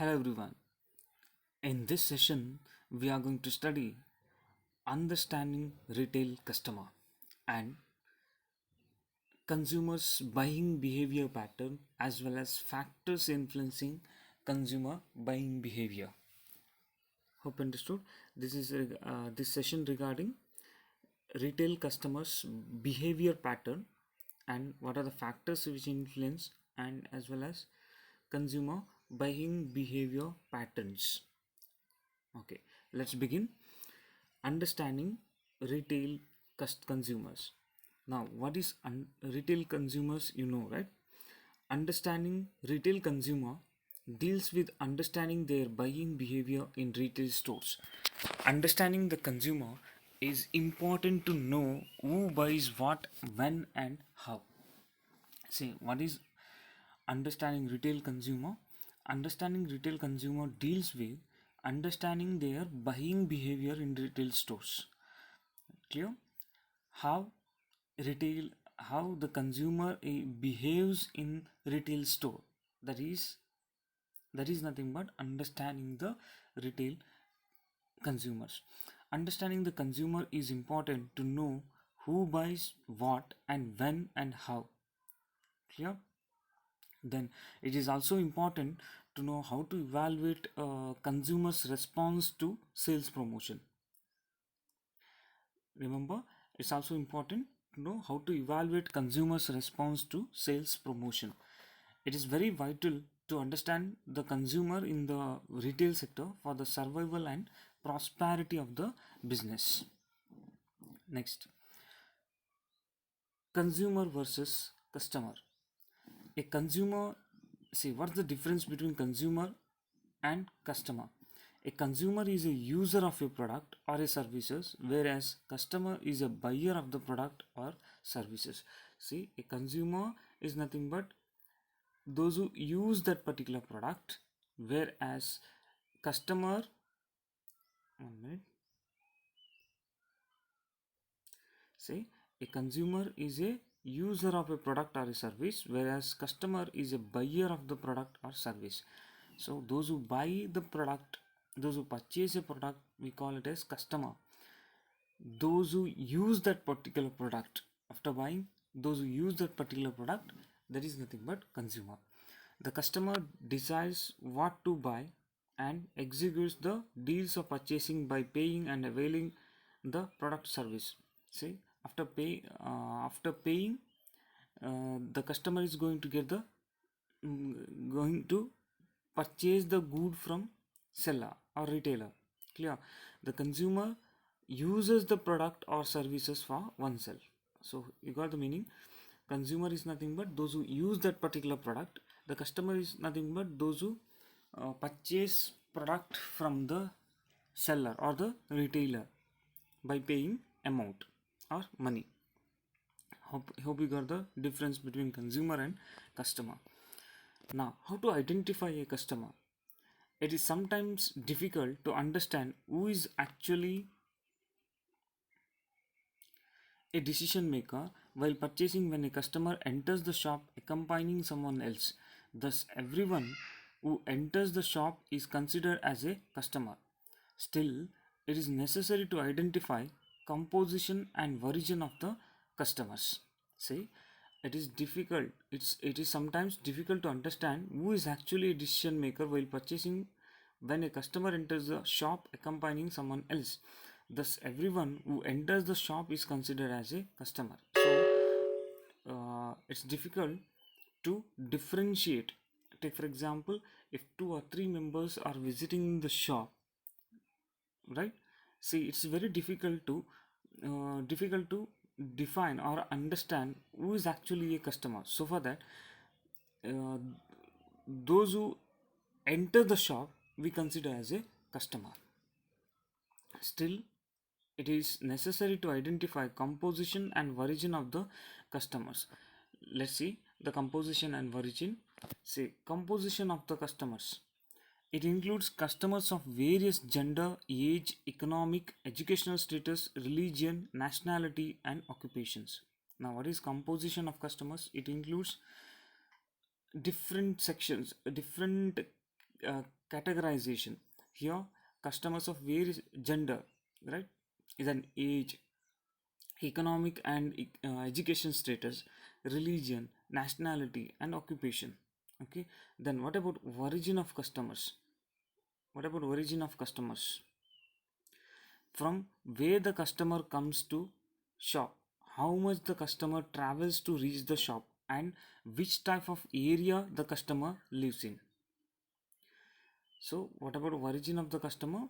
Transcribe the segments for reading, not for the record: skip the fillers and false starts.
Hello everyone. In this session, we are going to study understanding retail customer and consumers buying behavior pattern as well as factors influencing consumer buying behavior. Hope understood. This session regarding retail customers behavior pattern and what are the factors which influence and as well as consumer buying behavior patterns. Okay, let's begin. Understanding retail consumers. Now, what is retail consumers? You know, right? Understanding retail consumer deals with understanding their buying behavior in retail stores. Understanding the consumer is important to know who buys what, when, and how. See, what is understanding retail consumer? Understanding retail consumer deals with understanding their buying behavior in retail stores. Clear? How retail, how the consumer behaves in retail store. That is nothing but understanding the retail consumers. Understanding the consumer is important to know who buys what and when and how. Clear? Then it is also important to know how to evaluate consumers' response to sales promotion. Remember, it's also important to know how to evaluate consumers' response to sales promotion. It is very vital to understand the consumer in the retail sector for the survival and prosperity of the business. Next, consumer versus customer. A consumer, see what's the difference between consumer and customer? A consumer is a user of a product or a services, whereas customer is a buyer of the product or services. See, a consumer is nothing but those who use that particular product, whereas customer, one minute, say a consumer is a user of a product or a service, whereas customer is a buyer of the product or service. So those who buy the product, those who purchase a product, we call it as customer. Those who use that particular product after buying, those who use that particular product, that is nothing but consumer. The customer decides what to buy and executes the deals of purchasing by paying and availing the product service. See, after paying, the customer is going to get the going to purchase the good from seller or retailer. Clear? The consumer uses the product or services for oneself. So you got the meaning. Consumer is nothing but those who use that particular product. The customer is nothing but those who purchase product from the seller or the retailer by paying amount or money. Hope you got the difference between consumer and customer. Now, how to identify a customer? It is sometimes difficult to understand who is actually a decision maker while purchasing when a customer enters the shop accompanying someone else. Thus, everyone who enters the shop is considered as a customer. Still, it is necessary to identify composition and origin of the customers. See, it is sometimes difficult to understand who is actually a decision maker while purchasing when a customer enters the shop accompanying someone else. Thus, everyone who enters the shop is considered as a customer. So, it's difficult to differentiate. Take for example, if 2 or 3 members are visiting the shop, right? See, it's very difficult to define or understand who is actually a customer. So for that, uh, those who enter the shop we consider as a customer. Still, it is necessary to identify composition and origin of the customers. Let's see the composition and origin. Say composition of the customers. It includes customers of various gender, age, economic, educational status, religion, nationality, and occupations. Now, what is composition of customers? It includes different sections, different categorization. Here, customers of various gender, right, is an age, economic and education status, religion, nationality, and occupation. Okay, then what about origin of customers? What about origin of customers? From where the customer comes to shop, how much the customer travels to reach the shop, and which type of area the customer lives in. So what about origin of the customer?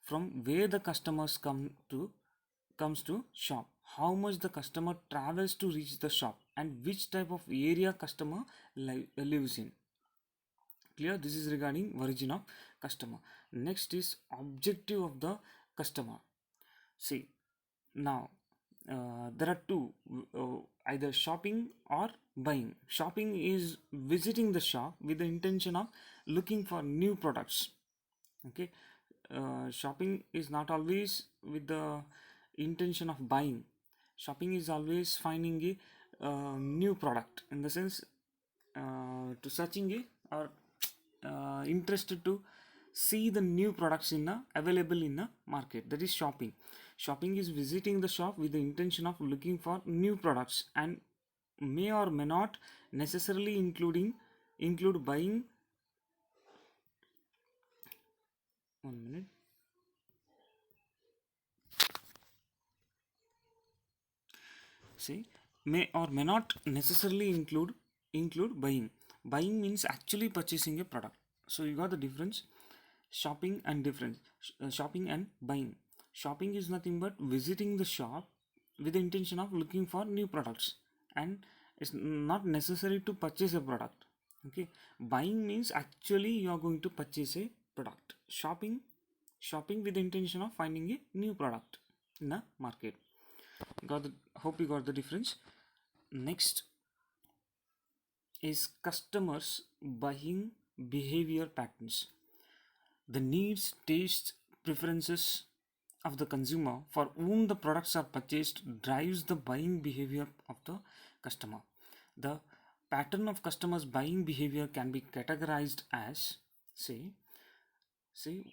From where the customers comes to shop, how much the customer travels to reach the shop, and which type of area customer lives in. Clear? This is regarding origin of customer. Next is objective of the customer. See, now there are two, either shopping or buying. Shopping is visiting the shop with the intention of looking for new products. Okay, shopping is not always with the intention of buying. Shopping is always finding a new product, in the sense to searching a, or interested to see the new products in a, available in the market. That is shopping. Shopping is visiting the shop with the intention of looking for new products, and may or may not necessarily include buying. One minute. See, may or may not necessarily include buying. Buying means actually purchasing a product. So you got the difference. Shopping and buying. Shopping is nothing but visiting the shop with the intention of looking for new products, and it's not necessary to purchase a product. Okay, buying means actually you are going to purchase a product. Shopping with the intention of finding a new product in the market. Got the, hope you got the difference. Next is customers buying behavior patterns. The needs, tastes, preferences of the consumer for whom the products are purchased drives the buying behavior of the customer. The pattern of customers buying behavior can be categorized as, say,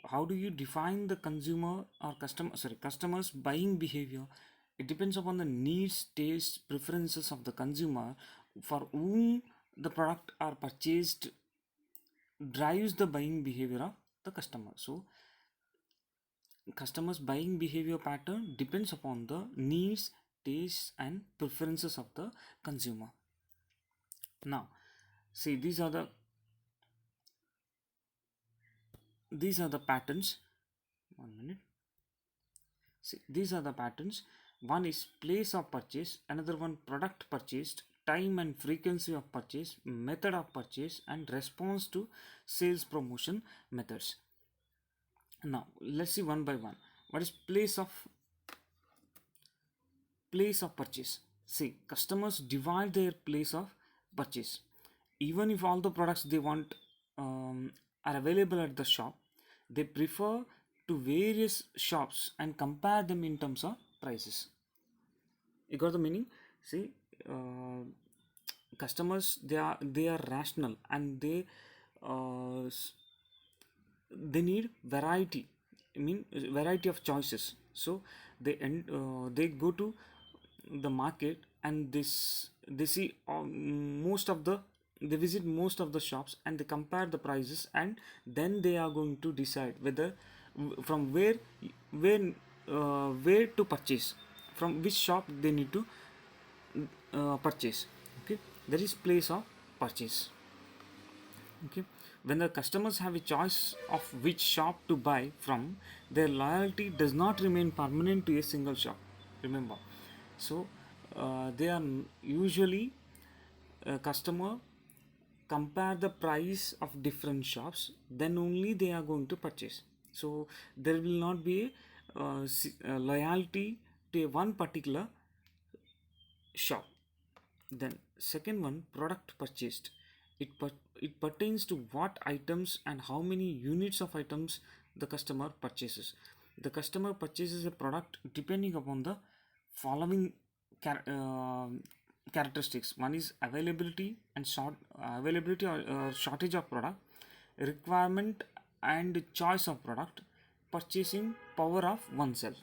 how do you define the consumer or customers buying behavior? It depends upon the needs, tastes, preferences of the consumer for whom the product are purchased drives the buying behavior of the customer. So customers buying behavior pattern depends upon the needs, tastes, and preferences of the consumer. Now, see, these are the patterns. 1 minute. See, these are the patterns. One is place of purchase, another one product purchased, time and frequency of purchase, method of purchase, and response to sales promotion methods. Now let's see one by one. What is place of purchase? See, customers divide their place of purchase. Even if all the products they want are available at the shop, they prefer to various shops and compare them in terms of prices. You got the meaning? See, customers they are rational, and uh, they need variety. I mean, variety of choices. So they go to the market, and they see most of the they visit most of the shops, and they compare the prices, and then they are going to decide whether from where to purchase, from which shop they need to purchase. Okay, there is place of purchase. Okay, when the customers have a choice of which shop to buy from, their loyalty does not remain permanent to a single shop. Remember, so they are usually a customer compare the price of different shops, then only they are going to purchase. So there will not be a loyalty to a one particular shop. Then second one, product purchased. It pertains to what items and how many units of items the customer purchases. The customer purchases a product depending upon the following characteristics. One is availability and availability or shortage of product, requirement and choice of product, purchasing power of oneself.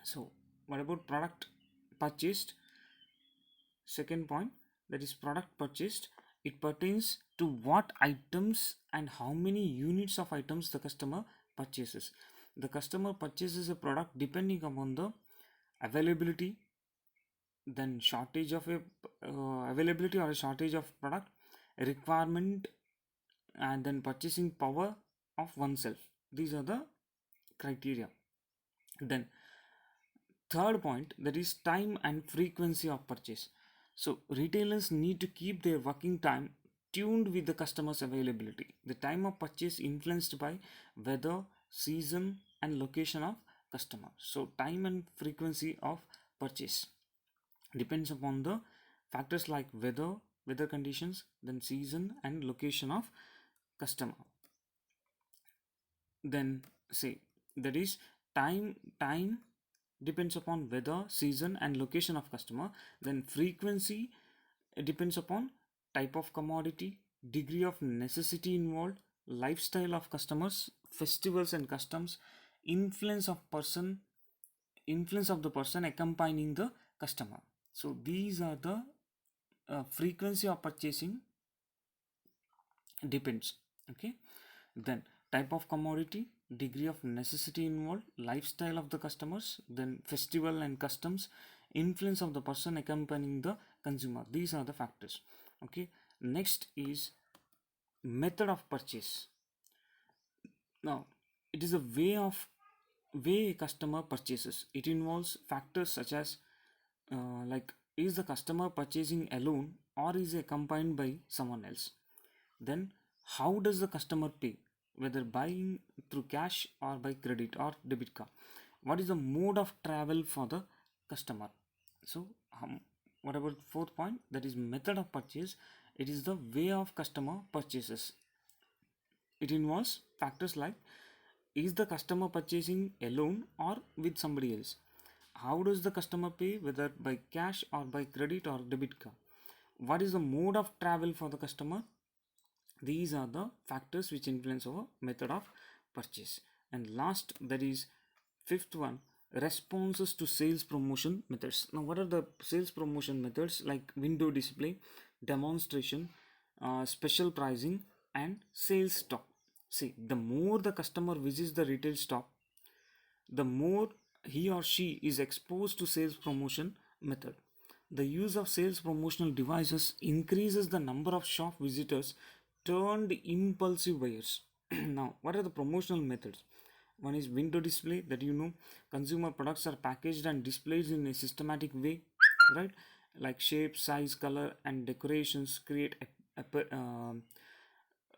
So what about product purchased? Second point, that is product purchased. It pertains to what items and how many units of items the customer purchases. The customer purchases a product depending upon the availability, then shortage of a availability or a shortage of product, requirement, and then purchasing power of oneself. These are the criteria. Then third point, that is time and frequency of purchase. So retailers need to keep their working time tuned with the customer's availability. The time of purchase influenced by weather, season, and location of customer. So time and frequency of purchase depends upon the factors like weather conditions, then season and location of customer. Then say, that is time depends upon weather, season, and location of customer. Then frequency, it depends upon type of commodity, degree of necessity involved, lifestyle of customers, festivals and customs, influence of the person accompanying the customer. So these are the frequency of purchasing depends. Okay. Then type of commodity, degree of necessity involved, lifestyle of the customers, then festival and customs, influence of the person accompanying the consumer. These are the factors. Okay. Next is method of purchase. Now it is a way a customer purchases. It involves factors such as like, is the customer purchasing alone or is accompanied by someone else? Then how does the customer pay, whether buying through cash or by credit or debit card? What is the mode of travel for the customer? So what about fourth point, that is method of purchase? It is the way of customer purchases. It involves factors like, is the customer purchasing alone or with somebody else? How does the customer pay, whether by cash or by credit or debit card? What is the mode of travel for the customer? These are the factors which influence our method of purchase. And last, that is fifth one, responses to sales promotion methods. Now what are the sales promotion methods? Like window display, demonstration, special pricing, and sales stock. See, the more the customer visits the retail shop, the more he or she is exposed to sales promotion method. The use of sales promotional devices increases the number of shop visitors turned impulsive buyers. Now, what are the promotional methods? One is window display, that consumer products are packaged and displayed in a systematic way, right? Like shape, size, color, and decorations create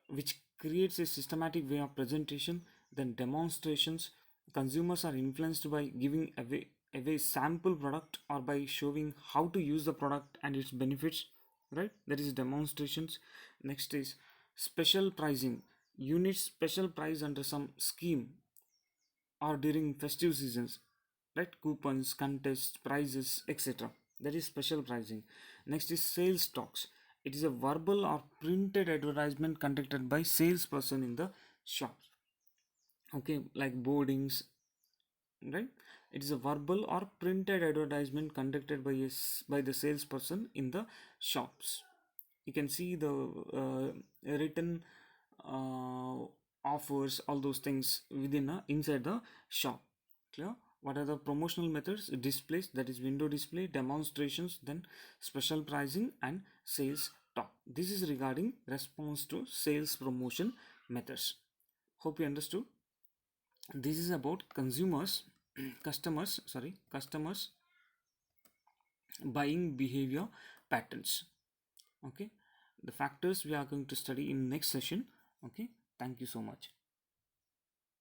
which creates a systematic way of presentation. Then demonstrations, consumers are influenced by giving away sample product or by showing how to use the product and its benefits, right? That is demonstrations. Next is special pricing, units special price under some scheme or during festive seasons, right? Coupons, contests, prizes, etc. That is special pricing. Next is sales talks. It is a verbal or printed advertisement conducted by salesperson in the shop. Okay, like boardings, right? It is a verbal or printed advertisement conducted by the salesperson in the shops. You can see the written offers, all those things within inside the shop. Clear? What are the promotional methods? Displays, that is window display, demonstrations, then special pricing and sales talk. This is regarding response to sales promotion methods. Hope you understood. This is about customers buying behavior patterns. Okay, the factors we are going to study in next session. Okay, thank you so much.